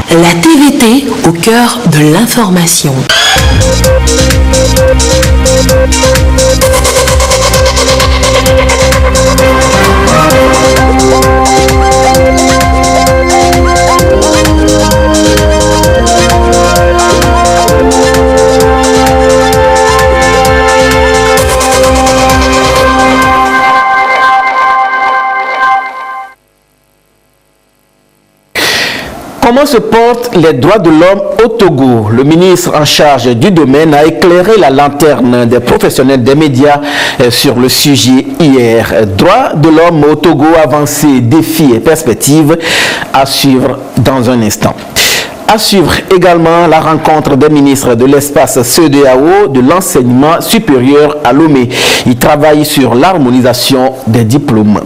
La TVT au cœur de l'information. Comment se portent les droits de l'homme au Togo? Le ministre en charge du domaine a éclairé la lanterne des professionnels des médias sur le sujet hier. Droits de l'homme au Togo, avancées, défis et perspectives à suivre dans un instant. À suivre également la rencontre des ministres de l'espace CEDEAO de l'enseignement supérieur à Lomé. Ils travaillent sur l'harmonisation des diplômes.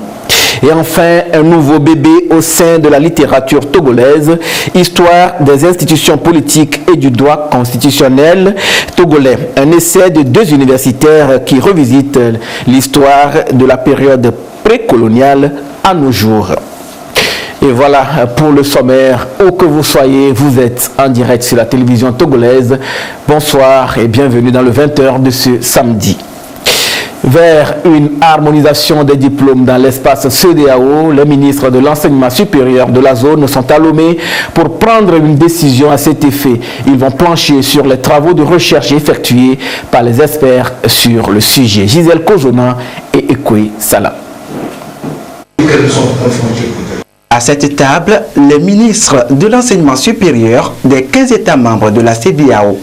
Et enfin, un nouveau bébé au sein de la littérature togolaise, histoire des institutions politiques et du droit constitutionnel togolais. Un essai de deux universitaires qui revisitent l'histoire de la période précoloniale à nos jours. Et voilà pour le sommaire. Où que vous soyez, vous êtes en direct sur la télévision togolaise. Bonsoir et bienvenue dans le 20h de ce samedi. Vers une harmonisation des diplômes dans l'espace CEDEAO, les ministres de l'enseignement supérieur de la zone sont à Lomé pour prendre une décision à cet effet. Ils vont plancher sur les travaux de recherche effectués par les experts sur le sujet. Gisèle Kozona et Ekwe Salah. À cette table, les ministres de l'enseignement supérieur des 15 États membres de la CEDEAO.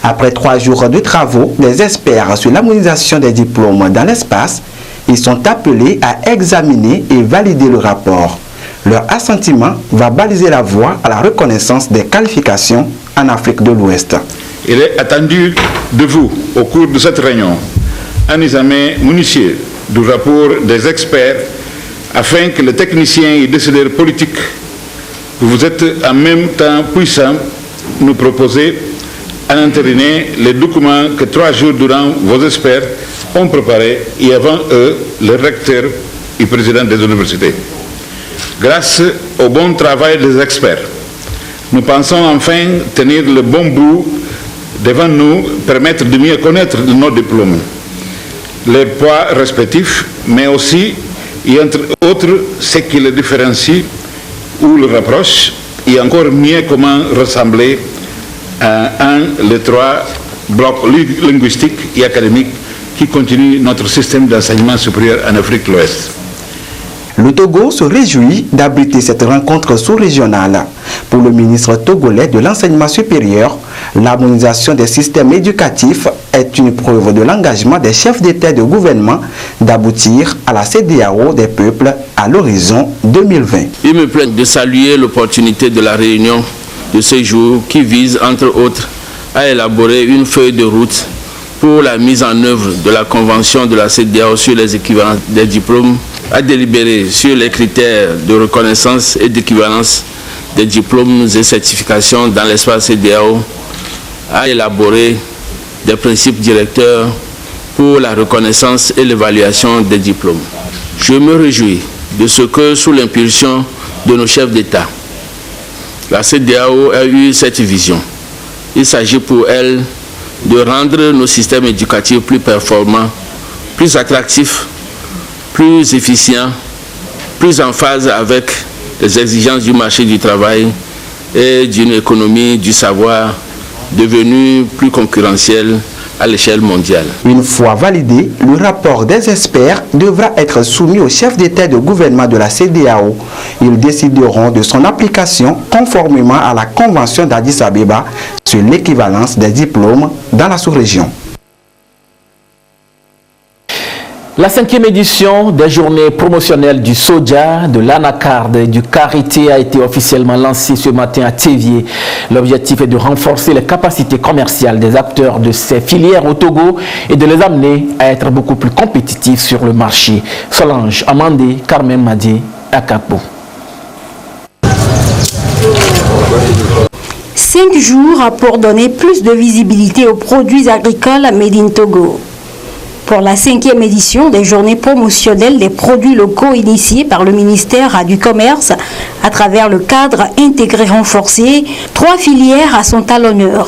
Après 3 jours de travaux des experts sur l'harmonisation des diplômes dans l'espace, ils sont appelés à examiner et valider le rapport. Leur assentiment va baliser la voie à la reconnaissance des qualifications en Afrique de l'Ouest. Il est attendu de vous, au cours de cette réunion, un examen minutieux du rapport des experts afin que les techniciens et décideurs politiques, que vous êtes en même temps puissants, nous proposer à entériner les documents que 3 jours durant vos experts ont préparés et avant eux, les recteurs et présidents des universités. Grâce au bon travail des experts, nous pensons enfin tenir le bon bout devant nous, permettre de mieux connaître nos diplômes, leurs poids respectifs, mais aussi, et entre autres, ce qui les différencie ou le rapproche, et encore mieux comment ressembler les 3 blocs linguistiques et académiques qui continuent notre système d'enseignement supérieur en Afrique de l'Ouest. Le Togo se réjouit d'abriter cette rencontre sous-régionale. Pour le ministre togolais de l'enseignement supérieur, l'harmonisation des systèmes éducatifs est une preuve de l'engagement des chefs d'État et de gouvernement d'aboutir à la CEDEAO des peuples à l'horizon 2020. Il me plaît de saluer l'opportunité de la réunion de ce jour qui vise, entre autres, à élaborer une feuille de route pour la mise en œuvre de la Convention de la CEDEAO sur les équivalences des diplômes, à délibérer sur les critères de reconnaissance et d'équivalence des diplômes et certifications dans l'espace CEDEAO, à élaborer des principes directeurs pour la reconnaissance et l'évaluation des diplômes. Je me réjouis de ce que, sous l'impulsion de nos chefs d'État, la CEDEAO a eu cette vision. Il s'agit pour elle de rendre nos systèmes éducatifs plus performants, plus attractifs, plus efficients, plus en phase avec les exigences du marché du travail et d'une économie du savoir devenue plus concurrentielle à l'échelle mondiale. Une fois validé, le rapport des experts devra être soumis aux chefs d'État et de gouvernement de la CEDEAO. Ils décideront de son application conformément à la Convention d'Addis Abeba sur l'équivalence des diplômes dans la sous-région. La 5e édition des journées promotionnelles du soja, de l'anacarde et du karité a été officiellement lancée ce matin à Thévié. L'objectif est de renforcer les capacités commerciales des acteurs de ces filières au Togo et de les amener à être beaucoup plus compétitifs sur le marché. Solange Amandé, Carmen Madi, Akapo. 5 jours pour donner plus de visibilité aux produits agricoles made in Togo. Pour la 5e édition des journées promotionnelles des produits locaux initiées par le ministère du Commerce à travers le cadre intégré renforcé, 3 filières sont à l'honneur,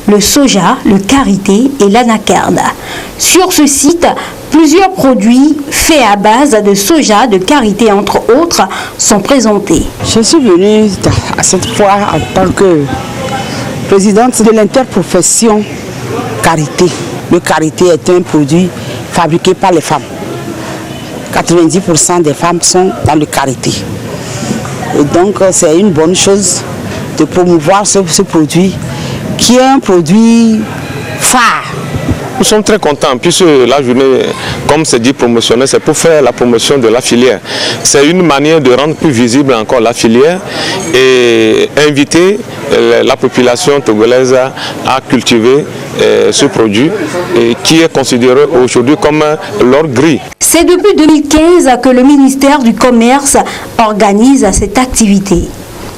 le soja, le karité et l'anacarde. Sur ce site, plusieurs produits faits à base de soja, de karité entre autres, sont présentés. Je suis venue à cette foire en tant que présidente de l'interprofession karité. Le karité est un produit fabriqué par les femmes. 90% des femmes sont dans le karité. Et donc c'est une bonne chose de promouvoir ce produit qui est un produit phare. Nous sommes très contents puisque la journée, comme c'est dit promotionnelle, c'est pour faire la promotion de la filière. C'est une manière de rendre plus visible encore la filière et inviter la population togolaise à cultiver ce produit qui est considéré aujourd'hui comme l'or gris. C'est depuis 2015 que le ministère du Commerce organise cette activité.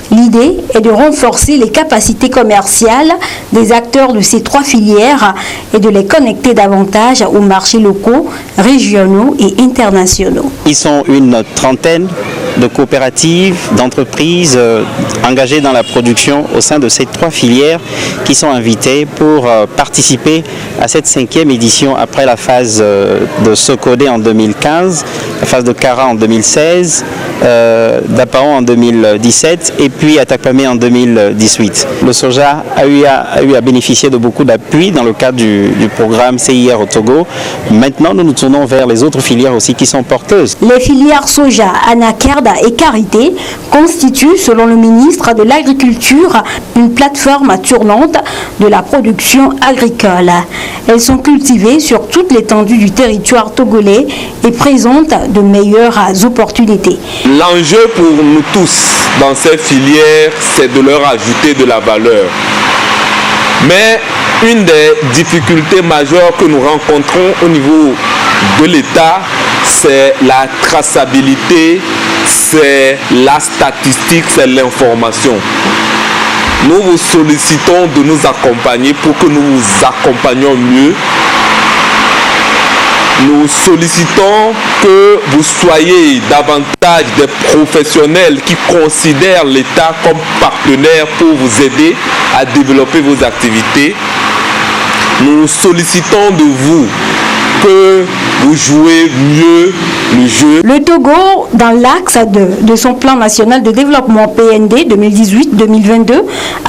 L'idée est de renforcer les capacités commerciales des acteurs de ces 3 filières et de les connecter davantage aux marchés locaux, régionaux et internationaux. Ils sont une trentaine de coopératives, d'entreprises engagées dans la production au sein de ces 3 filières qui sont invitées pour participer à cette 5e édition après la phase de Sokodé en 2015, la phase de Kara en 2016, d'Apaon en 2017 et puis Atakpamé en 2018. Le soja a eu à bénéficier de beaucoup d'appui dans le cadre du programme CIR au Togo. Maintenant, nous nous tournons vers les autres filières aussi qui sont porteuses. Les filières soja, anacarde et karité constituent, selon le ministre de l'Agriculture, une plateforme tournante de la production agricole. Elles sont cultivées sur toute l'étendue du territoire togolais et présentent de meilleures opportunités. L'enjeu pour nous tous dans ces filières, c'est de leur ajouter de la valeur. Mais une des difficultés majeures que nous rencontrons au niveau de l'État, c'est la traçabilité, c'est la statistique, c'est l'information. Nous vous sollicitons de nous accompagner pour que nous vous accompagnions mieux. Nous sollicitons que vous soyez davantage des professionnels qui considèrent l'État comme partenaire pour vous aider à développer vos activités. Nous sollicitons de vous que vous jouez mieux le jeu. Le Togo, dans l'axe de son plan national de développement PND 2018-2022,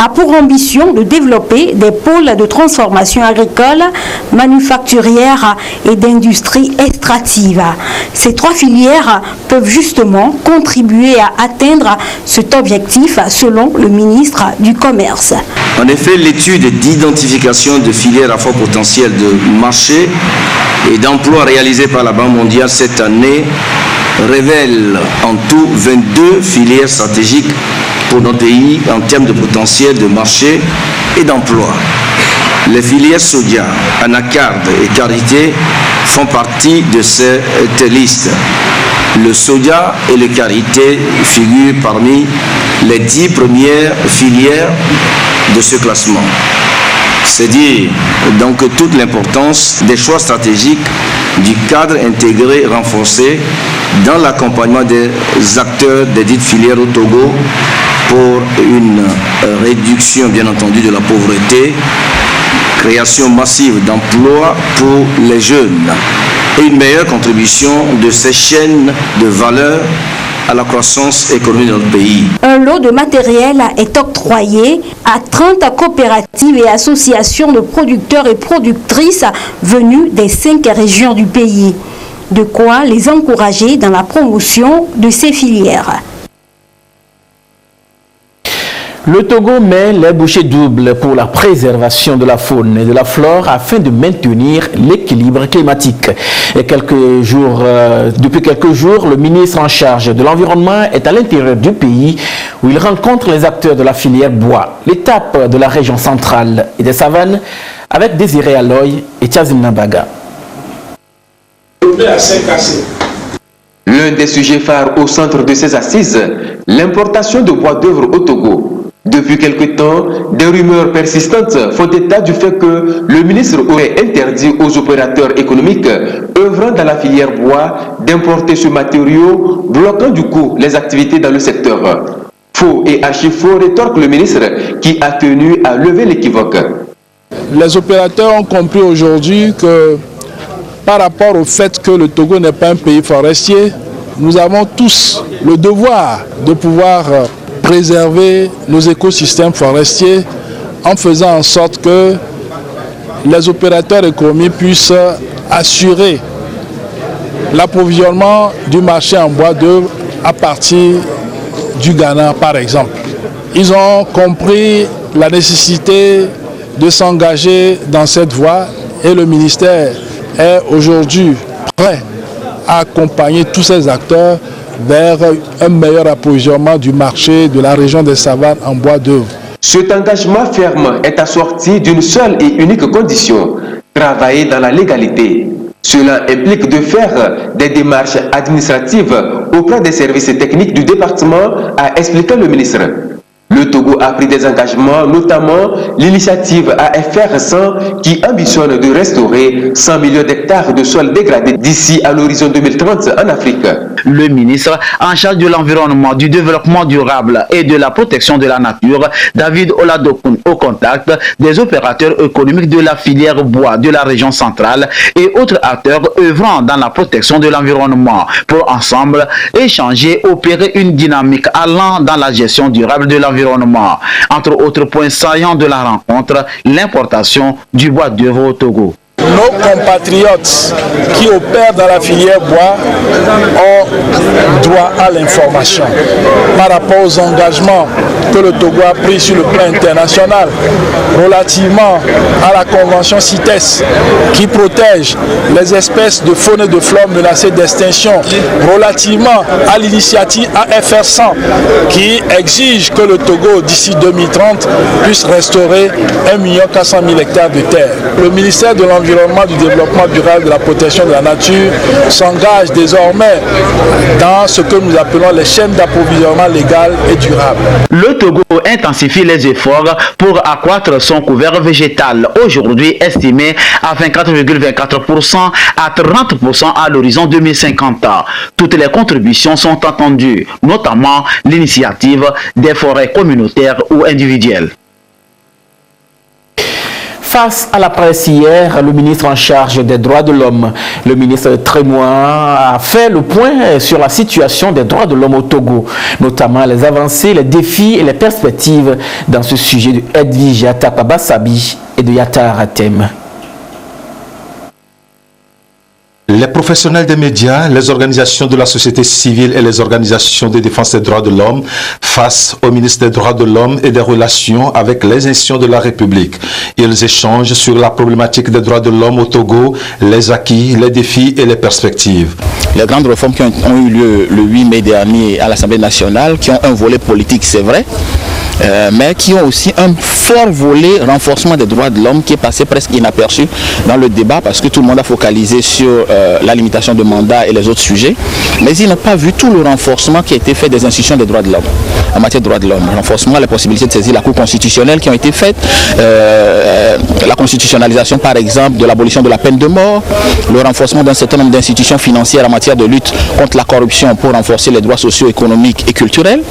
a pour ambition de développer des pôles de transformation agricole, manufacturière et d'industrie extractive. Ces 3 filières peuvent justement contribuer à atteindre cet objectif selon le ministre du Commerce. En effet, l'étude d'identification de filières à fort potentiel de marché et d'emploi réalisée par la Banque mondiale cette année révèle en tout 22 filières stratégiques pour notre pays en termes de potentiel de marché et d'emploi. Les filières soja, anacarde et karité font partie de cette liste. Le soja et le karité figurent parmi les 10 premières filières de ce classement. C'est dire donc toute l'importance des choix stratégiques du cadre intégré renforcé dans l'accompagnement des acteurs des dites filières au Togo pour une réduction bien entendu de la pauvreté, création massive d'emplois pour les jeunes et une meilleure contribution de ces chaînes de valeur à la croissance économique de notre pays. Un lot de matériel est octroyé à 30 coopératives et associations de producteurs et productrices venus des 5 régions du pays. De quoi les encourager dans la promotion de ces filières. Le Togo met les bouchées doubles pour la préservation de la faune et de la flore afin de maintenir l'équilibre climatique. Et depuis quelques jours, le ministre en charge de l'environnement est à l'intérieur du pays où il rencontre les acteurs de la filière bois, l'étape de la région centrale et des savanes avec Désiré Aloy et Tchazine Nabaga. L'un des sujets phares au centre de ces assises, l'importation de bois d'œuvre au Togo. Depuis quelque temps, des rumeurs persistantes font état du fait que le ministre aurait interdit aux opérateurs économiques œuvrant dans la filière bois d'importer ce matériau, bloquant du coup les activités dans le secteur. Faux et archi-faux, rétorque le ministre qui a tenu à lever l'équivoque. Les opérateurs ont compris aujourd'hui que par rapport au fait que le Togo n'est pas un pays forestier, nous avons tous le devoir de pouvoir préserver nos écosystèmes forestiers en faisant en sorte que les opérateurs économiques puissent assurer l'approvisionnement du marché en bois d'œuvre à partir du Ghana, par exemple. Ils ont compris la nécessité de s'engager dans cette voie et le ministère est aujourd'hui prêt à accompagner tous ces acteurs vers un meilleur approvisionnement du marché de la région des Savanes en bois d'œuvre. Cet engagement ferme est assorti d'une seule et unique condition, travailler dans la légalité. Cela implique de faire des démarches administratives auprès des services techniques du département, a expliqué le ministre. Le Togo a pris des engagements, notamment l'initiative AFR 100 qui ambitionne de restaurer 100 millions d'hectares de sols dégradés d'ici à l'horizon 2030 en Afrique. Le ministre en charge de l'environnement, du développement durable et de la protection de la nature, David Oladokun, au contact des opérateurs économiques de la filière bois de la région centrale et autres acteurs œuvrant dans la protection de l'environnement pour ensemble échanger, opérer une dynamique allant dans la gestion durable de l'environnement. Entre autres points saillants de la rencontre, l'importation du bois d'œuvre au Togo. Nos compatriotes qui opèrent dans la filière bois ont droit à l'information par rapport aux engagements que le Togo a pris sur le plan international relativement à la convention CITES qui protège les espèces de faune et de flore menacées d'extinction, relativement à l'initiative AFR 100 qui exige que le Togo d'ici 2030 puisse restaurer 1 400 000 hectares de terre. Le ministère de l'Environnement, du développement durable, de la protection de la nature s'engage désormais dans ce que nous appelons les chaînes d'approvisionnement légales et durables. Le Togo intensifie les efforts pour accroître son couvert végétal, aujourd'hui estimé à 24,24% à 30% à l'horizon 2050. Toutes les contributions sont attendues, notamment l'initiative des forêts communautaires ou individuelles. Face à la presse hier, le ministre en charge des droits de l'homme, le ministre Trémois, a fait le point sur la situation des droits de l'homme au Togo, notamment les avancées, les défis et les perspectives dans ce sujet de Edwige Atapa-Bassabi et de Yatar Atem. Les professionnels des médias, les organisations de la société civile et les organisations de défense des droits de l'homme face au ministre des droits de l'homme et des relations avec les institutions de la République. Ils échangent sur la problématique des droits de l'homme au Togo, les acquis, les défis et les perspectives. Les grandes réformes qui ont eu lieu le 8 mai dernier à l'Assemblée nationale, qui ont un volet politique, c'est vrai, mais qui ont aussi un fort volet renforcement des droits de l'homme qui est passé presque inaperçu dans le débat parce que tout le monde a focalisé sur la limitation de mandat et les autres sujets, mais ils n'ont pas vu tout le renforcement qui a été fait des institutions des droits de l'homme en matière de droits de l'homme. Renforcement, les possibilités de saisir la Cour constitutionnelle qui ont été faites, la constitutionnalisation par exemple de l'abolition de la peine de mort, le renforcement d'un certain nombre d'institutions financières en matière de lutte contre la corruption pour renforcer les droits sociaux, économiques et culturels.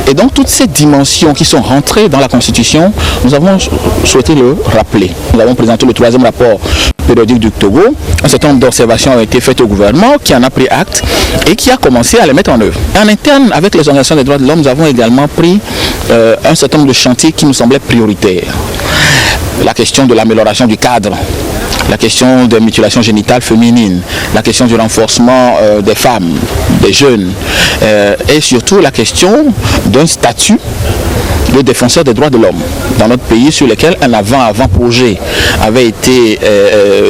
Et donc toutes ces dimensions qui sont rentrées dans la Constitution, nous avons souhaité le rappeler. Nous avons présenté le 3e rapport périodique du Togo. Un certain nombre d'observations ont été faites au gouvernement qui en a pris acte et qui a commencé à les mettre en œuvre. En interne, avec les organisations des droits de l'homme, nous avons également pris un certain nombre de chantiers qui nous semblaient prioritaires. La question de l'amélioration du cadre, la question des mutilations génitales féminines, la question du renforcement des femmes, des jeunes, et surtout la question d'un statut de défenseur des droits de l'homme dans notre pays sur lequel un avant-projet avait été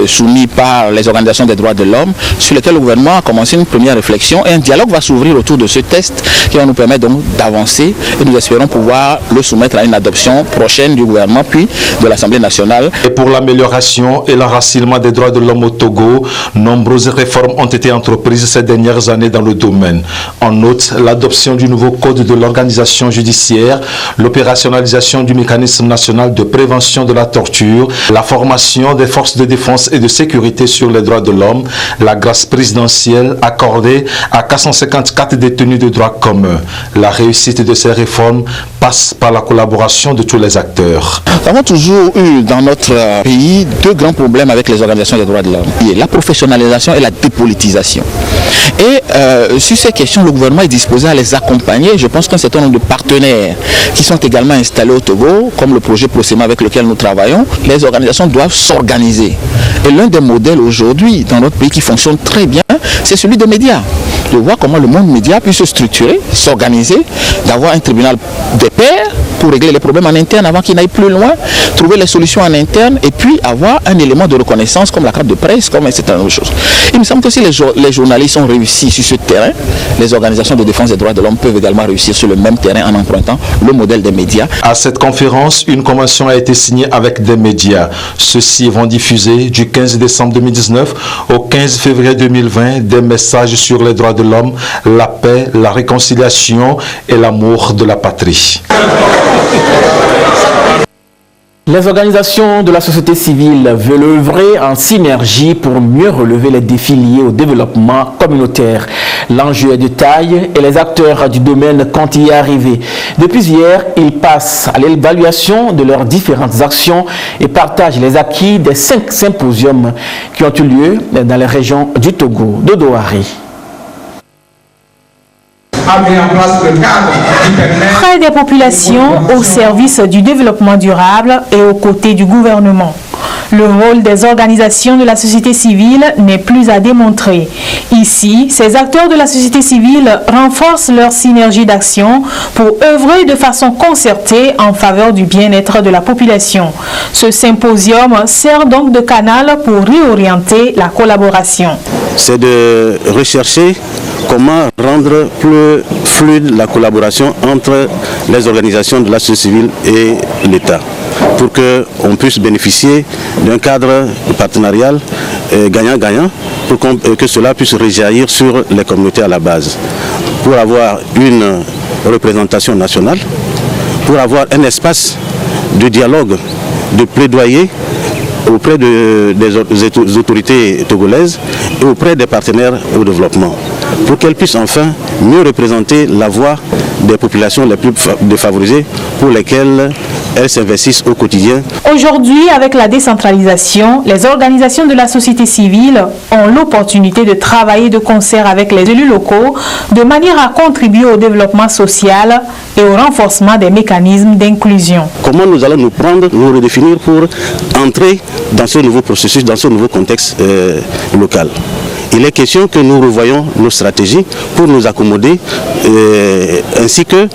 soumis par les organisations des droits de l'homme, sur lequel le gouvernement a commencé une première réflexion et un dialogue va s'ouvrir autour de ce test qui va nous permettre donc d'avancer et nous espérons pouvoir le soumettre à une adoption prochaine du gouvernement puis de l'Assemblée nationale. Et pour l'amélioration et l'enracinement des droits de l'homme au Togo, nombreuses réformes ont été entreprises ces dernières années dans le domaine. En outre, l'adoption du nouveau code de l'organisation judiciaire, le l'opérationnalisation du mécanisme national de prévention de la torture, la formation des forces de défense et de sécurité sur les droits de l'homme, la grâce présidentielle accordée à 454 détenus de droit commun. La réussite de ces réformes passe par la collaboration de tous les acteurs. Nous avons toujours eu dans notre pays deux grands problèmes avec les organisations des droits de l'homme. La professionnalisation et la dépolitisation. Et sur ces questions, le gouvernement est disposé à les accompagner. Je pense qu'un certain nombre de partenaires qui sont également installés au Togo, comme le projet Prosema avec lequel nous travaillons, les organisations doivent s'organiser. Et l'un des modèles aujourd'hui dans notre pays qui fonctionne très bien, c'est celui des médias. De voir comment le monde média peut se structurer, s'organiser, d'avoir un tribunal des pairs pour régler les problèmes en interne avant qu'ils n'aillent plus loin, trouver les solutions en interne et puis avoir un élément de reconnaissance comme la carte de presse, comme un certain nombre de choses. Il me semble que si les journalistes ont réussi sur ce terrain, les organisations de défense des droits de l'homme peuvent également réussir sur le même terrain en empruntant le modèle des médias. À cette conférence, une convention a été signée avec des médias. Ceux-ci vont diffuser du 15 décembre 2019 au 15 février 2020 des messages sur les droits de l'homme, la paix, la réconciliation et l'amour de la patrie. Les organisations de la société civile veulent œuvrer en synergie pour mieux relever les défis liés au développement communautaire. L'enjeu est de taille et les acteurs du domaine comptent y arriver. Depuis hier, ils passent à l'évaluation de leurs différentes actions et partagent les acquis des 5 symposiums qui ont eu lieu dans les régions du Togo. Dodo Hari. Près des populations, au service du développement durable et aux côtés du gouvernement. Le rôle des organisations de la société civile n'est plus à démontrer. Ici, ces acteurs de la société civile renforcent leur synergie d'action pour œuvrer de façon concertée en faveur du bien-être de la population. Ce symposium sert donc de canal pour réorienter la collaboration. C'est de rechercher comment rendre plus fluide la collaboration entre les organisations de la société civile et l'État, pour qu'on puisse bénéficier d'un cadre partenarial gagnant-gagnant, pour que cela puisse rejaillir sur les communautés à la base, pour avoir une représentation nationale, pour avoir un espace de dialogue, de plaidoyer auprès des autorités togolaises et auprès des partenaires au développement, pour qu'elles puissent enfin mieux représenter la voix des populations les plus défavorisées pour lesquelles elles s'investissent au quotidien. Aujourd'hui, avec la décentralisation, les organisations de la société civile ont l'opportunité de travailler de concert avec les élus locaux de manière à contribuer au développement social et au renforcement des mécanismes d'inclusion. Comment nous allons nous prendre, nous redéfinir pour entrer dans ce nouveau processus, dans ce nouveau contexte local? Il est question que nous revoyons nos stratégies pour nous accommoder, ainsi que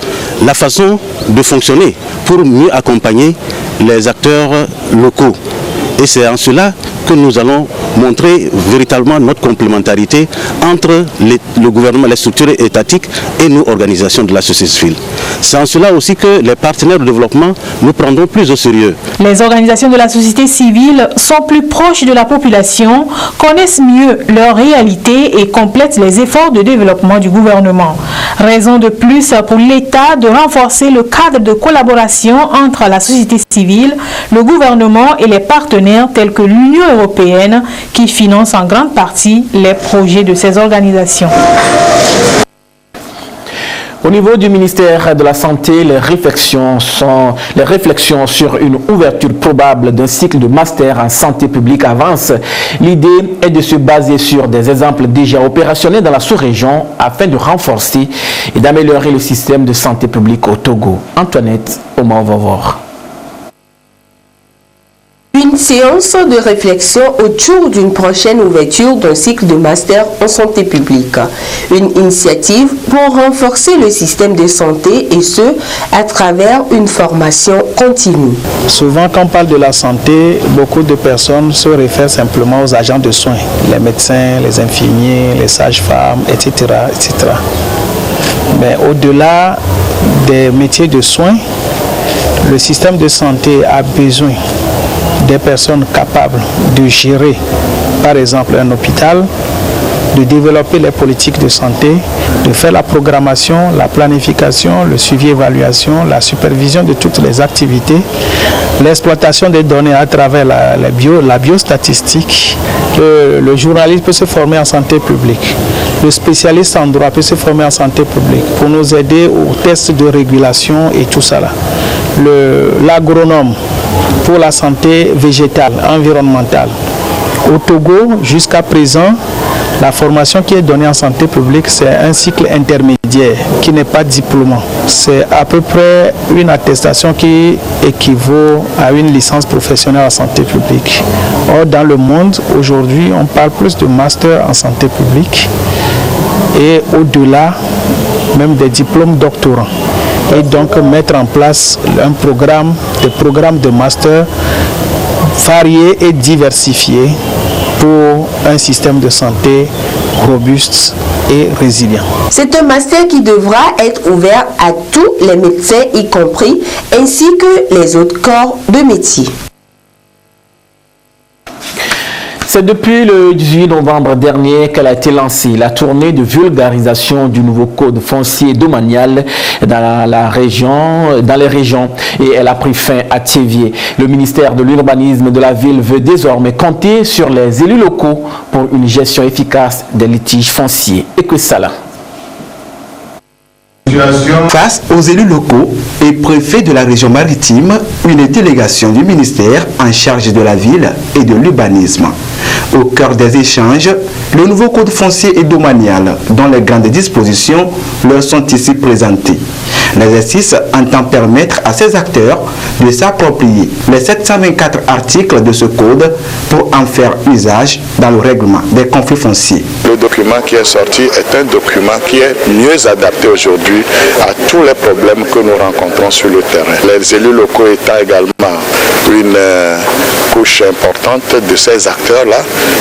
la façon de fonctionner pour mieux accompagner les acteurs locaux. Et c'est en cela que nous allons montrer véritablement notre complémentarité entre le gouvernement, les structures étatiques et nos organisations de la société civile. C'est en cela aussi que les partenaires de développement nous prendront plus au sérieux. Les organisations de la société civile sont plus proches de la population, connaissent mieux leur réalité et complètent les efforts de développement du gouvernement. Raison de plus pour l'État de renforcer le cadre de collaboration entre la société civile, le gouvernement et les partenaires tels que l'Union européenne qui finance en grande partie les projets de ces organisations. Au niveau du ministère de la Santé, les réflexions sur une ouverture probable d'un cycle de master en santé publique avancent. L'idée est de se baser sur des exemples déjà opérationnels dans la sous-région afin de renforcer et d'améliorer le système de santé publique au Togo. Antoinette Omar-Vovor. Une séance de réflexion autour d'une prochaine ouverture d'un cycle de master en santé publique. Une initiative pour renforcer le système de santé et ce, à travers une formation continue. Souvent, quand on parle de la santé, beaucoup de personnes se réfèrent simplement aux agents de soins, les médecins, les infirmiers, les sages-femmes, etc., etc. Mais au-delà des métiers de soins, le système de santé a besoin des personnes capables de gérer, par exemple, un hôpital, de développer les politiques de santé, de faire la programmation, la planification, le suivi, évaluation, la supervision de toutes les activités, l'exploitation des données à travers la biostatistique. Le journaliste peut se former en santé publique. Le spécialiste en droit peut se former en santé publique pour nous aider aux tests de régulation et tout ça là. L'agronome pour la santé végétale, environnementale. Au Togo, jusqu'à présent, la formation qui est donnée en santé publique, c'est un cycle intermédiaire qui n'est pas diplômant. C'est à peu près une attestation qui équivaut à une licence professionnelle en santé publique. Or, dans le monde, aujourd'hui, on parle plus de master en santé publique et au-delà, même des diplômes doctorants. Et donc mettre en place des programmes de master variés et diversifiés pour un système de santé robuste et résilient. C'est un master qui devra être ouvert à tous les médecins y compris, ainsi que les autres corps de métier. C'est depuis le 18 novembre dernier qu'elle a été lancée, la tournée de vulgarisation du nouveau code foncier domanial dans les régions, et elle a pris fin à Thiévié. Le ministère de l'Urbanisme de la ville veut désormais compter sur les élus locaux pour une gestion efficace des litiges fonciers. Et que ça là. Face aux élus locaux et préfets de la région maritime, une délégation du ministère en charge de la ville et de l'urbanisme. Au cœur des échanges, le nouveau code foncier et domanial, dont les grandes dispositions leur sont ici présentées. L'exercice entend permettre à ces acteurs de s'approprier les 724 articles de ce code pour en faire usage dans le règlement des conflits fonciers. Le document qui est sorti est un document qui est mieux adapté aujourd'hui à tous les problèmes que nous rencontrons sur le terrain. Les élus locaux étant également une couche importante de ces acteurs-là,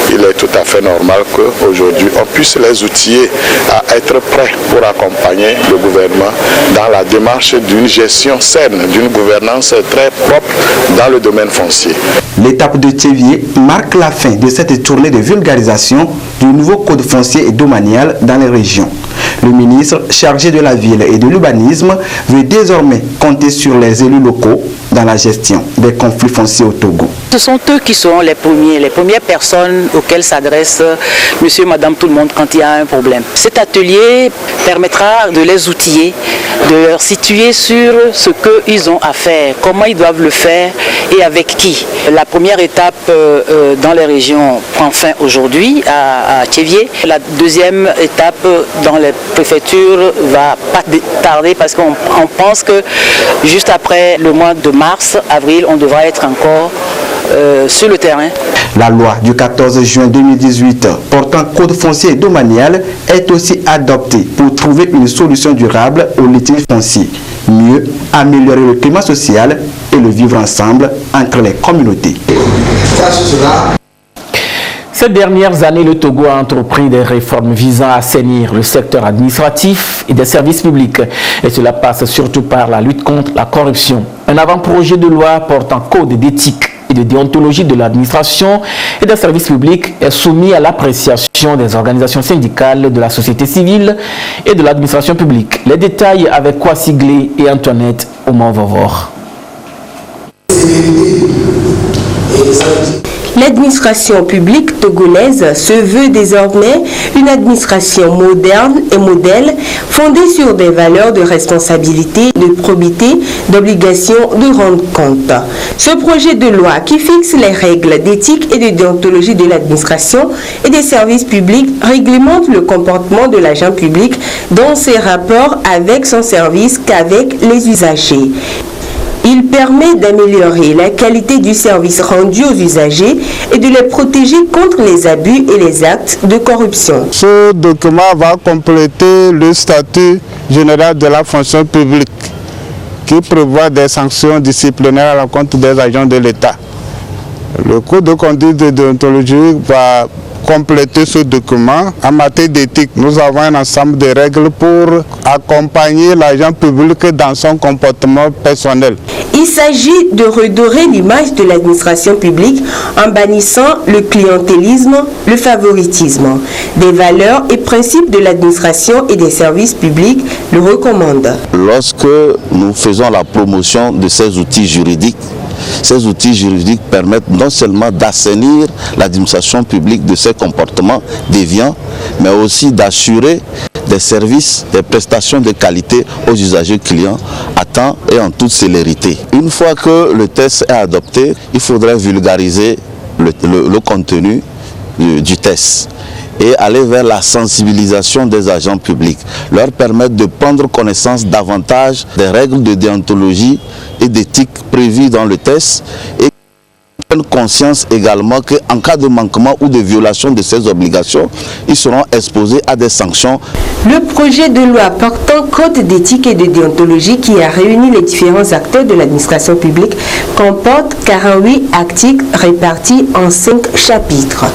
il est tout à fait normal qu'aujourd'hui on puisse les outiller à être prêts pour accompagner le gouvernement dans la démarche d'une gestion saine, d'une gouvernance très propre dans le domaine foncier. L'étape de Thiévié marque la fin de cette tournée de vulgarisation du nouveau code foncier et domanial dans les régions. Le ministre chargé de la ville et de l'urbanisme veut désormais compter sur les élus locaux dans la gestion des conflits fonciers au Togo. Ce sont eux qui seront les premières personnes auxquelles s'adresse monsieur, madame, tout le monde quand il y a un problème. Cet atelier permettra de les outiller, de leur situer sur ce qu'ils ont à faire, comment ils doivent le faire et avec qui. La première étape dans les régions prend fin aujourd'hui à Thiévié. La deuxième étape dans les préfectures va pas tarder parce qu'on pense que juste après le mois de mars, avril, on devra être encore sur le terrain. La loi du 14 juin 2018 portant code foncier et domanial est aussi adoptée pour trouver une solution durable aux litiges fonciers, mieux améliorer le climat social et le vivre ensemble entre les communautés. Ces dernières années, le Togo a entrepris des réformes visant à assainir le secteur administratif et des services publics. Et cela passe surtout par la lutte contre la corruption. Un avant-projet de loi portant code d'éthique et de déontologie de l'administration et des services publics est soumis à l'appréciation des organisations syndicales de la société civile et de l'administration publique. Les détails avec Kwasi Glé et Antoinette Oman-Vovor. L'administration publique togolaise se veut désormais une administration moderne et modèle fondée sur des valeurs de responsabilité, de probité, d'obligation de rendre compte. Ce projet de loi qui fixe les règles d'éthique et de déontologie de l'administration et des services publics réglemente le comportement de l'agent public dans ses rapports avec son service qu'avec les usagers. Il permet d'améliorer la qualité du service rendu aux usagers et de les protéger contre les abus et les actes de corruption. Ce document va compléter le statut général de la fonction publique qui prévoit des sanctions disciplinaires à l'encontre des agents de l'État. Le code de conduite de déontologie va compléter ce document. En matière d'éthique, nous avons un ensemble de règles pour accompagner l'agent public dans son comportement personnel. Il s'agit de redorer l'image de l'administration publique en bannissant le clientélisme, le favoritisme. Des valeurs et principes de l'administration et des services publics le recommandent. Lorsque nous faisons la promotion de ces outils juridiques permettent non seulement d'assainir l'administration publique de ses comportements déviants, mais aussi d'assurer des services, des prestations de qualité aux usagers clients à temps et en toute célérité. Une fois que le test est adopté, il faudrait vulgariser le contenu du test et aller vers la sensibilisation des agents publics, leur permettre de prendre connaissance davantage des règles de déontologie et d'éthique prévues dans le test et prendre conscience également qu'en cas de manquement ou de violation de ces obligations, ils seront exposés à des sanctions. Le projet de loi portant code d'éthique et de déontologie qui a réuni les différents acteurs de l'administration publique comporte 48 articles répartis en 5 chapitres.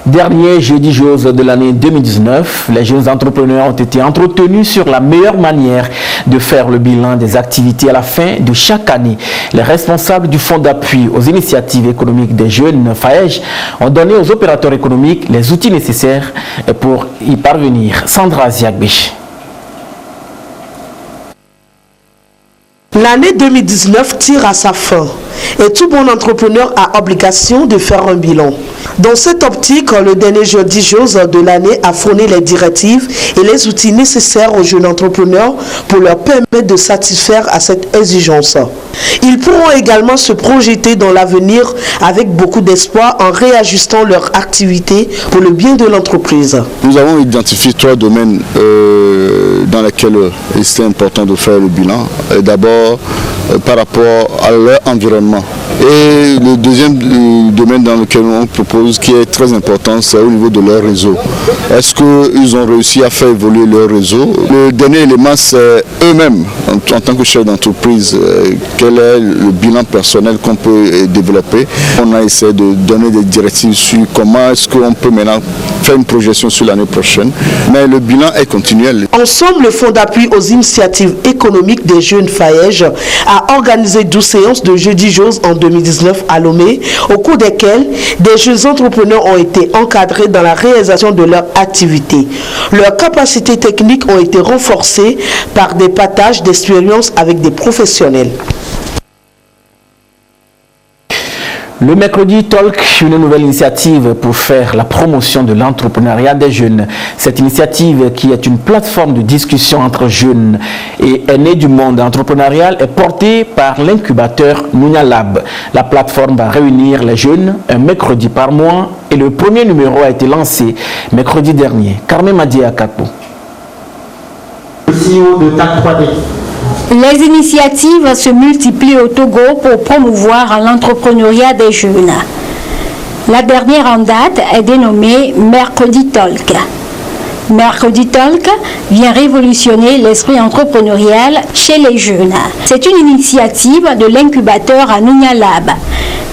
Dernier jeudi chose de l'année 2019, les jeunes entrepreneurs ont été entretenus sur la meilleure manière de faire le bilan des activités à la fin de chaque année. Les responsables du Fonds d'appui aux initiatives économiques des jeunes FAEJ ont donné aux opérateurs économiques les outils nécessaires pour y parvenir. Sandra Ziakbech. L'année 2019 tire à sa fin et tout bon entrepreneur a obligation de faire un bilan. Dans cette optique, le dernier jeudi chose de l'année a fourni les directives et les outils nécessaires aux jeunes entrepreneurs pour leur permettre de satisfaire à cette exigence. Ils pourront également se projeter dans l'avenir avec beaucoup d'espoir en réajustant leur activité pour le bien de l'entreprise. Nous avons identifié 3 domaines dans lesquels il est important de faire le bilan. D'abord, par rapport à leur environnement. Et le deuxième domaine dans lequel on propose, qui est très important, c'est au niveau de leur réseau. Est-ce qu'ils ont réussi à faire évoluer leur réseau? Le dernier élément, c'est eux-mêmes, en tant que chef d'entreprise, quel est le bilan personnel qu'on peut développer. On a essayé de donner des directives sur comment est-ce qu'on peut maintenant faire une projection sur l'année prochaine. Mais le bilan est continuel. Ensemble, le Fonds d'appui aux initiatives économiques des jeunes FAEJ a organisé 12 séances de jeudi chose en 2019 à Lomé, au cours desquelles des jeunes entrepreneurs ont été encadrés dans la réalisation de leur activité. Leurs capacités techniques ont été renforcées par des partages d'expériences avec des professionnels. Le mercredi Talk, une nouvelle initiative pour faire la promotion de l'entrepreneuriat des jeunes. Cette initiative, qui est une plateforme de discussion entre jeunes et aînés du monde entrepreneurial, est portée par l'incubateur Nunia Lab. La plateforme va réunir les jeunes un mercredi par mois et le premier numéro a été lancé mercredi dernier. Carmen Madia Kapo. Le CEO de TAC 3D. Les initiatives se multiplient au Togo pour promouvoir l'entrepreneuriat des jeunes. La dernière en date est dénommée Mercredi Talk. Mercredi Talk vient révolutionner l'esprit entrepreneurial chez les jeunes. C'est une initiative de l'incubateur Nunia Lab.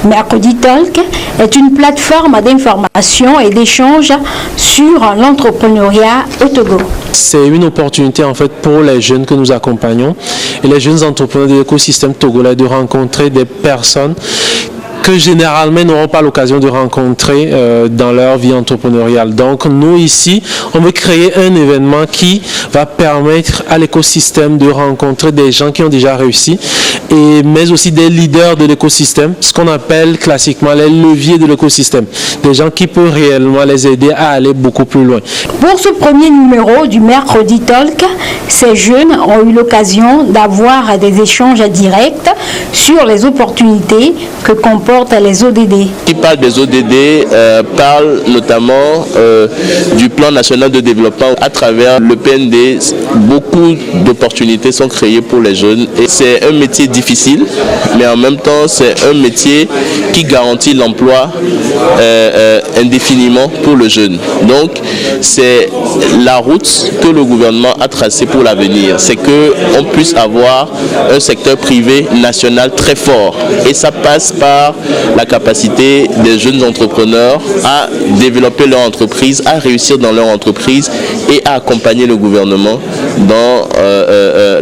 Mercredi Talk est une plateforme d'information et d'échange sur l'entrepreneuriat au Togo. C'est une opportunité en fait pour les jeunes que nous accompagnons et les jeunes entrepreneurs de l'écosystème togolais de rencontrer des personnes que généralement n'auront pas l'occasion de rencontrer dans leur vie entrepreneuriale. Donc nous ici, on veut créer un événement qui va permettre à l'écosystème de rencontrer des gens qui ont déjà réussi, mais aussi des leaders de l'écosystème, ce qu'on appelle classiquement les leviers de l'écosystème, des gens qui peuvent réellement les aider à aller beaucoup plus loin. Pour ce premier numéro du Mercredi Talk, ces jeunes ont eu l'occasion d'avoir des échanges directs sur les opportunités que comportent les ODD. Qui parle des ODD parle notamment du plan national de développement. À travers le PND, beaucoup d'opportunités sont créées pour les jeunes et c'est un métier difficile, mais en même temps c'est un métier qui garantit l'emploi indéfiniment pour le jeune. Donc c'est la route que le gouvernement a tracée pour l'avenir, c'est qu'on puisse avoir un secteur privé national très fort et ça passe par la capacité des jeunes entrepreneurs à développer leur entreprise, à réussir dans leur entreprise et à accompagner le gouvernement dans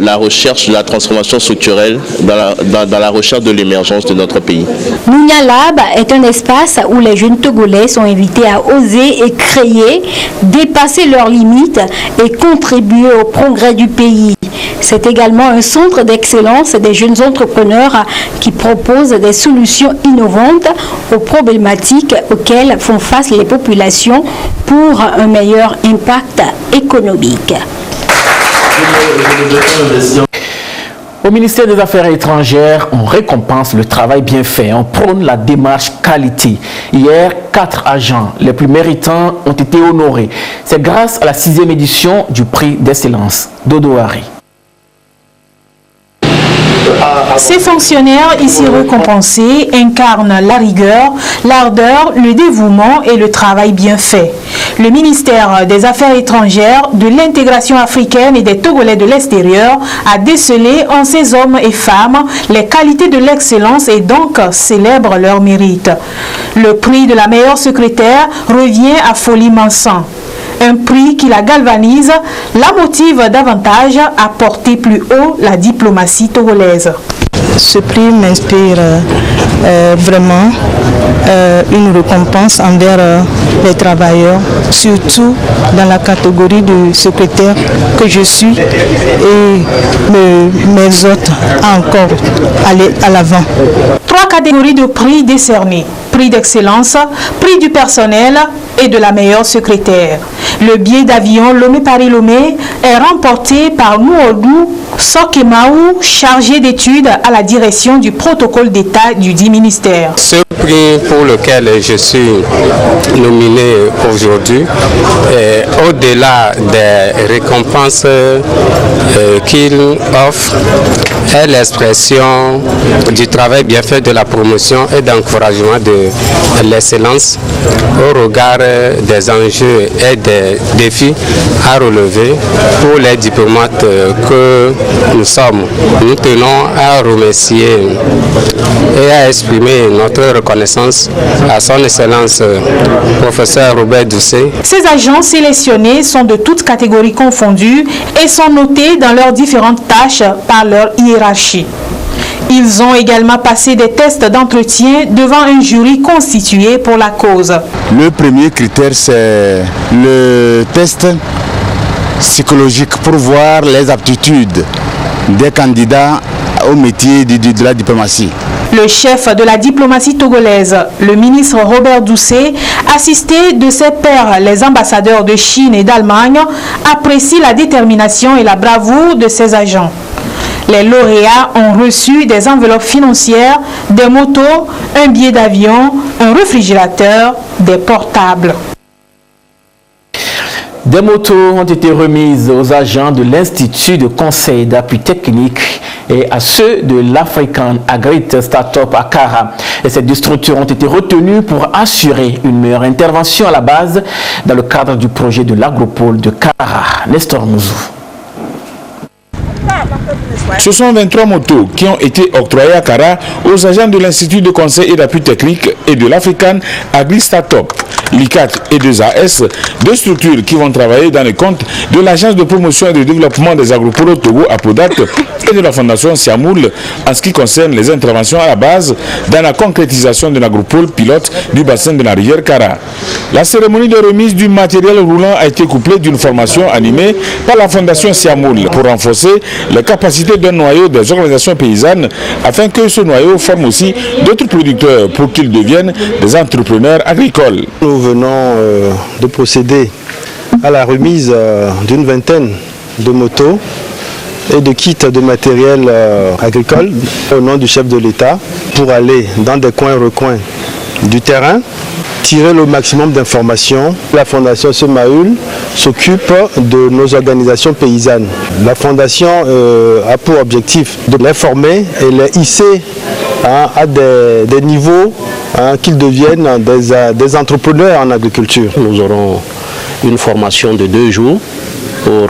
la recherche de la transformation structurelle, dans la recherche de l'émergence de notre pays. Nounia Lab est un espace où les jeunes Togolais sont invités à oser et créer, dépasser leurs limites et contribuer au progrès du pays. C'est également un centre d'excellence des jeunes entrepreneurs qui propose des solutions innovantes aux problématiques auxquelles font face les populations pour un meilleur impact économique. Au ministère des Affaires étrangères, on récompense le travail bien fait, on prône la démarche qualité. Hier, 4 agents les plus méritants ont été honorés. C'est grâce à la 6e édition du prix d'excellence. Dodo Hari. Ces fonctionnaires ici récompensés incarnent la rigueur, l'ardeur, le dévouement et le travail bien fait. Le ministère des Affaires étrangères, de l'intégration africaine et des Togolais de l'extérieur a décelé en ces hommes et femmes les qualités de l'excellence et donc célèbre leur mérite. Le prix de la meilleure secrétaire revient à Folie Mansan. Un prix qui la galvanise, la motive davantage à porter plus haut la diplomatie togolaise. Ce prix m'inspire vraiment une récompense envers les travailleurs, surtout dans la catégorie de secrétaire que je suis et m'exhorte à encore aller à l'avant. 3 catégories de prix décernés. Prix d'excellence, prix du personnel et de la meilleure secrétaire. Le billet d'avion Lomé-Paris-Lomé est remporté par Nouodou Sokemaou, chargé d'études à la direction du protocole d'État du dit ministère. Ce prix pour lequel je suis nominé aujourd'hui, au-delà des récompenses qu'il offre, est l'expression du travail bien fait de la promotion et d'encouragement de l'excellence au regard des enjeux et des défis à relever pour les diplomates que nous sommes. Nous tenons à remercier et à exprimer notre reconnaissance à son Excellence professeur Robert Doucet. Ces agents sélectionnés sont de toutes catégories confondues et sont notés dans leurs différentes tâches par leur hiérarchie. Ils ont également passé des tests d'entretien devant un jury constitué pour la cause. Le premier critère, c'est le test psychologique pour voir les aptitudes des candidats au métier de la diplomatie. Le chef de la diplomatie togolaise, le ministre Robert Doucet, assisté de ses pairs, les ambassadeurs de Chine et d'Allemagne, apprécie la détermination et la bravoure de ses agents. Les lauréats ont reçu des enveloppes financières, des motos, un billet d'avion, un réfrigérateur, des portables. Des motos ont été remises aux agents de l'Institut de conseil d'appui technique et à ceux de l'African Agri Startup à Kara. Et ces 2 structures ont été retenues pour assurer une meilleure intervention à la base dans le cadre du projet de l'agropole de Kara. Nestor Mouzou. Ce sont 23 motos qui ont été octroyées à Kara aux agents de l'Institut de conseil et d'appui technique et de l'African Agri Startup, l'ICAT et 2AS, 2 structures qui vont travailler dans les comptes de l'Agence de promotion et de développement des agropoles au Togo, APODAT, et de la Fondation Siamoul en ce qui concerne les interventions à la base dans la concrétisation de l'agropole pilote du bassin de la rivière Kara. La cérémonie de remise du matériel roulant a été couplée d'une formation animée par la Fondation Siamoul pour renforcer les capacités d'un noyau des organisations paysannes afin que ce noyau forme aussi d'autres producteurs pour qu'ils deviennent des entrepreneurs agricoles. Nous venons de procéder à la remise d'une vingtaine de motos et de kits de matériel agricole au nom du chef de l'État pour aller dans des coins-recoins du terrain, tirer le maximum d'informations. La Fondation Semaül s'occupe de nos organisations paysannes. La Fondation a pour objectif de les former et les hisser à des niveaux qu'ils deviennent des entrepreneurs en agriculture. Nous aurons une formation de 2 jours pour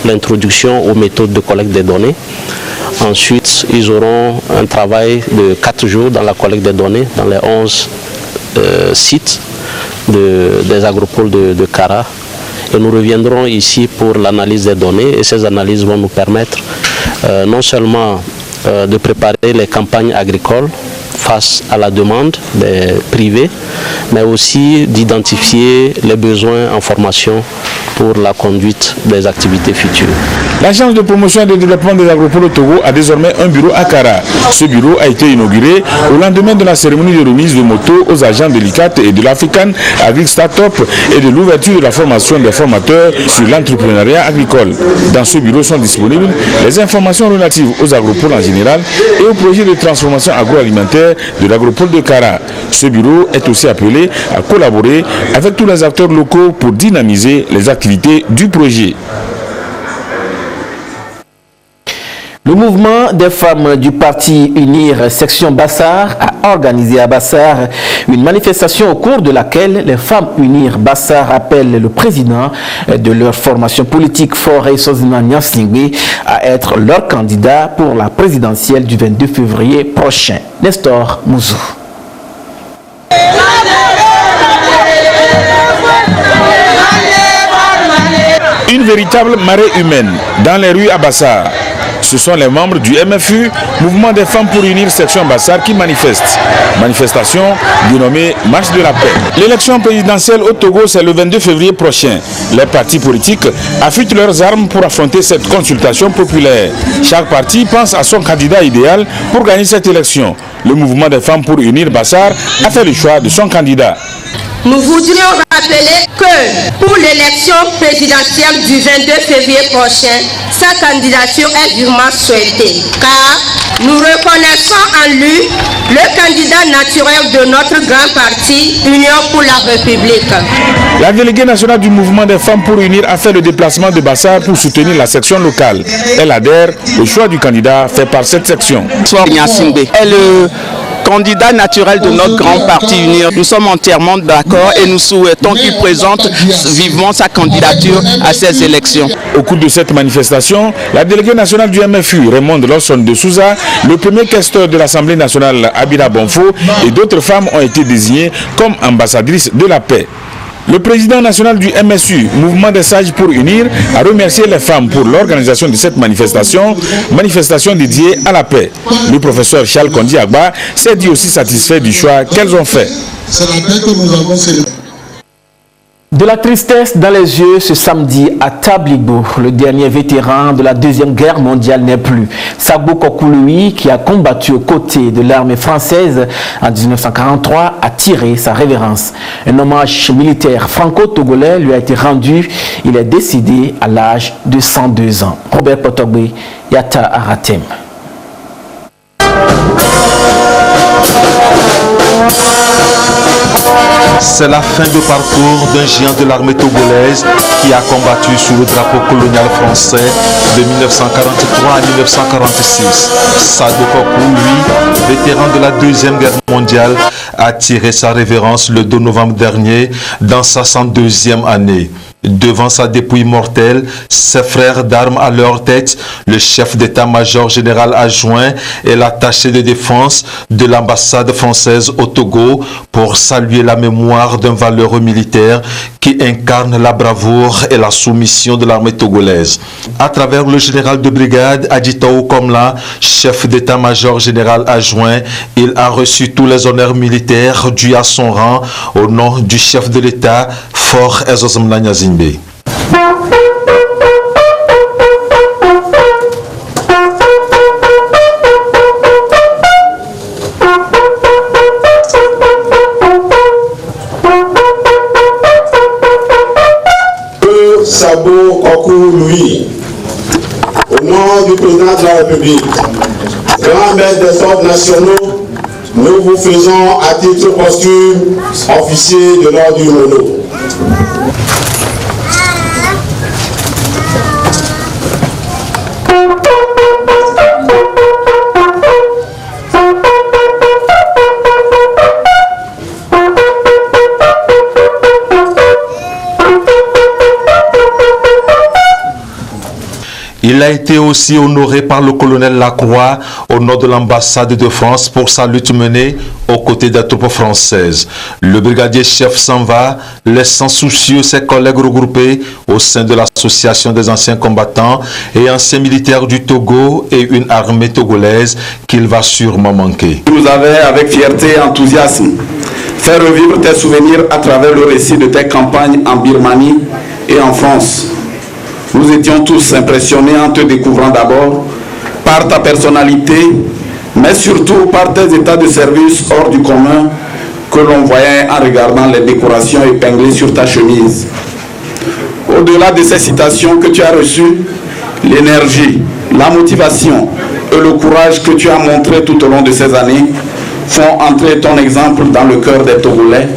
l'introduction aux méthodes de collecte des données. Ensuite, ils auront un travail de 4 jours dans la collecte des données dans les 11 sites des agropoles de Kara. Et nous reviendrons ici pour l'analyse des données et ces analyses vont nous permettre non seulement de préparer les campagnes agricoles face à la demande des privés, mais aussi d'identifier les besoins en formation pour la conduite des activités futures. L'Agence de promotion et de développement des agropoles au Togo a désormais un bureau à Kara. Ce bureau a été inauguré au lendemain de la cérémonie de remise de motos aux agents de l'ICAT et de l'African Agri Startup et de l'ouverture de la formation des formateurs sur l'entrepreneuriat agricole. Dans ce bureau sont disponibles les informations relatives aux agropoles en général et au projet de transformation agroalimentaire de l'agropole de Kara. Ce bureau est aussi appelé à collaborer avec tous les acteurs locaux pour dynamiser les activités du projet. Le mouvement des femmes du parti UNIR section Bassar a organisé à Bassar une manifestation au cours de laquelle les femmes UNIR Bassar appellent le président de leur formation politique Faure Sozina Nyansingbe à être leur candidat pour la présidentielle du 22 février prochain. Nestor Mouzou. Une véritable marée humaine dans les rues à Bassar. Ce sont les membres du MFU, Mouvement des femmes pour unir section Bassar, qui manifestent. Manifestation dénommée Marche de la paix. L'élection présidentielle au Togo, c'est le 22 février prochain. Les partis politiques affûtent leurs armes pour affronter cette consultation populaire. Chaque parti pense à son candidat idéal pour gagner cette élection. Le Mouvement des femmes pour unir Bassar a fait le choix de son candidat. Nous voudrions rappeler que pour l'élection présidentielle du 22 février prochain, sa candidature est vivement souhaitée, car nous reconnaissons en lui le candidat naturel de notre grand parti, Union pour la République. La déléguée nationale du Mouvement des femmes pour unir a fait le déplacement de Bassar pour soutenir la section locale. Elle adhère au choix du candidat fait par cette section. Candidat naturel de notre grand parti UNIR. Nous sommes entièrement d'accord et nous souhaitons qu'il présente vivement sa candidature à ces élections. Au cours de cette manifestation, la déléguée nationale du MFU, Raymond Lawson de Souza, le premier questeur de l'Assemblée nationale, Abina Bonfo, et d'autres femmes ont été désignées comme ambassadrices de la paix. Le président national du MSU, Mouvement des Sages pour Unir, a remercié les femmes pour l'organisation de cette manifestation dédiée à la paix. Le professeur Charles Kondi Agba s'est dit aussi satisfait du choix qu'elles ont fait. C'est la paix que nous avons célébrée. De la tristesse dans les yeux ce samedi à Tablibo, le dernier vétéran de la Deuxième Guerre mondiale n'est plus. Sabo Kokouloui, qui a combattu aux côtés de l'armée française en 1943, a tiré sa révérence. Un hommage militaire franco-togolais lui a été rendu. Il est décédé à l'âge de 102 ans. Robert Potogbe, Yata Aratem. C'est la fin de parcours d'un géant de l'armée togolaise qui a combattu sous le drapeau colonial français de 1943 à 1946. Sado Kokou, lui, vétéran de la Deuxième Guerre mondiale, a tiré sa révérence le 2 novembre dernier dans sa 102e année. Devant sa dépouille mortelle, ses frères d'armes à leur tête, le chef d'état-major général adjoint et l'attaché de défense de l'ambassade française au Togo pour saluer la mémoire d'un valeureux militaire qui incarne la bravoure et la soumission de l'armée togolaise. À travers le général de brigade Adjitao Komla, chef d'état-major général adjoint, il a reçu tous les honneurs militaires dus à son rang au nom du chef de l'État, Faure Sozina Nyansingbe. Sabo Kokouloui, au nom du président de la République, grand maître des ordres nationaux, nous vous faisons à titre posthume officier de l'ordre du Mono. Il Il a été aussi honoré par le colonel Lacroix au nom de l'ambassade de France pour sa lutte menée aux côtés des troupes françaises. Le brigadier chef s'en va, laissant soucieux ses collègues regroupés au sein de l'association des anciens combattants et anciens militaires du Togo et une armée togolaise qu'il va sûrement manquer. Vous avez avec fierté et enthousiasme fait revivre tes souvenirs à travers le récit de tes campagnes en Birmanie et en France. Nous étions tous impressionnés en te découvrant d'abord par ta personnalité, mais surtout par tes états de service hors du commun que l'on voyait en regardant les décorations épinglées sur ta chemise. Au-delà de ces citations que tu as reçues, l'énergie, la motivation et le courage que tu as montré tout au long de ces années font entrer ton exemple dans le cœur des Togolais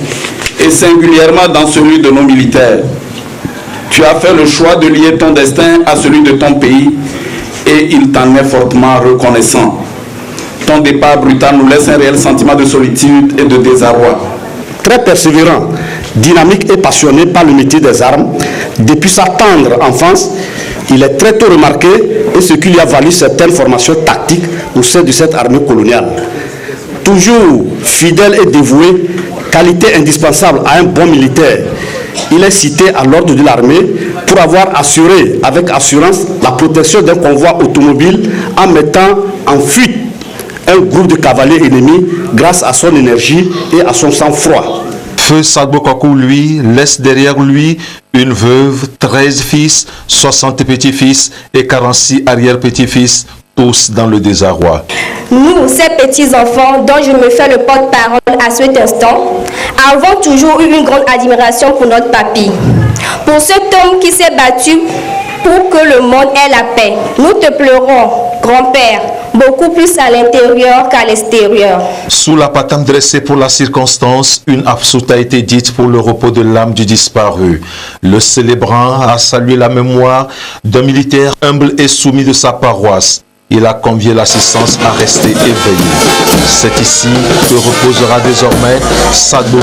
et singulièrement dans celui de nos militaires. Tu as fait le choix de lier ton destin à celui de ton pays et il t'en est fortement reconnaissant. Ton départ brutal nous laisse un réel sentiment de solitude et de désarroi. Très persévérant, dynamique et passionné par le métier des armes, depuis sa tendre enfance, il est très tôt remarqué et ce qui lui a valu certaines formations tactiques au sein de cette armée coloniale. Toujours fidèle et dévoué, qualité indispensable à un bon militaire, il est cité à l'ordre de l'armée pour avoir assuré avec assurance la protection d'un convoi automobile en mettant en fuite un groupe de cavaliers ennemis grâce à son énergie et à son sang-froid. Feu Sadibou Kakou, lui, laisse derrière lui une veuve, 13 fils, 60 petits-fils et 46 arrière-petits-fils, tous dans le désarroi. Nous, ces petits-enfants dont je me fais le porte-parole à cet instant, avons toujours eu une grande admiration pour notre papy. Pour cet homme qui s'est battu pour que le monde ait la paix. Nous te pleurons, grand-père, beaucoup plus à l'intérieur qu'à l'extérieur. Sous la patame dressée pour la circonstance, une absoute a été dite pour le repos de l'âme du disparu. Le célébrant a salué la mémoire d'un militaire humble et soumis de sa paroisse. Il a convié l'assistance à rester éveillé. C'est ici que reposera désormais Sadoli.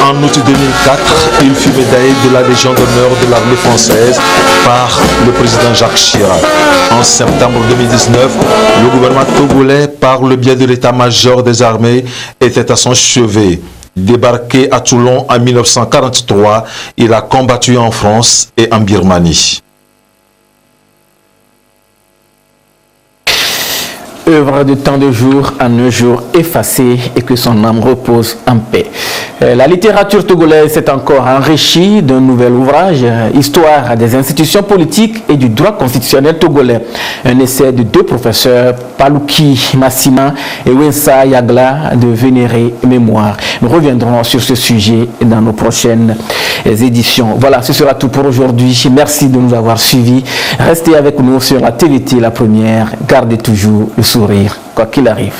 En août 2004, il fut médaillé de la Légion d'honneur de l'armée française par le président Jacques Chirac. En septembre 2019, le gouvernement togolais, par le biais de l'état-major des armées, était à son chevet. Débarqué à Toulon en 1943, il a combattu en France et en Birmanie. Œuvre de tant de jours en un jour effacé et que son âme repose en paix. La littérature togolaise s'est encore enrichie d'un nouvel ouvrage, Histoire des institutions politiques et du droit constitutionnel togolais. Un essai de deux professeurs, Palouki Massima et Wensa Yagla, de Vénérée Mémoire. Nous reviendrons sur ce sujet dans nos prochaines éditions. Voilà, ce sera tout pour aujourd'hui. Merci de nous avoir suivis. Restez avec nous sur la TVT, la première. Gardez toujours le sourire, quoi qu'il arrive.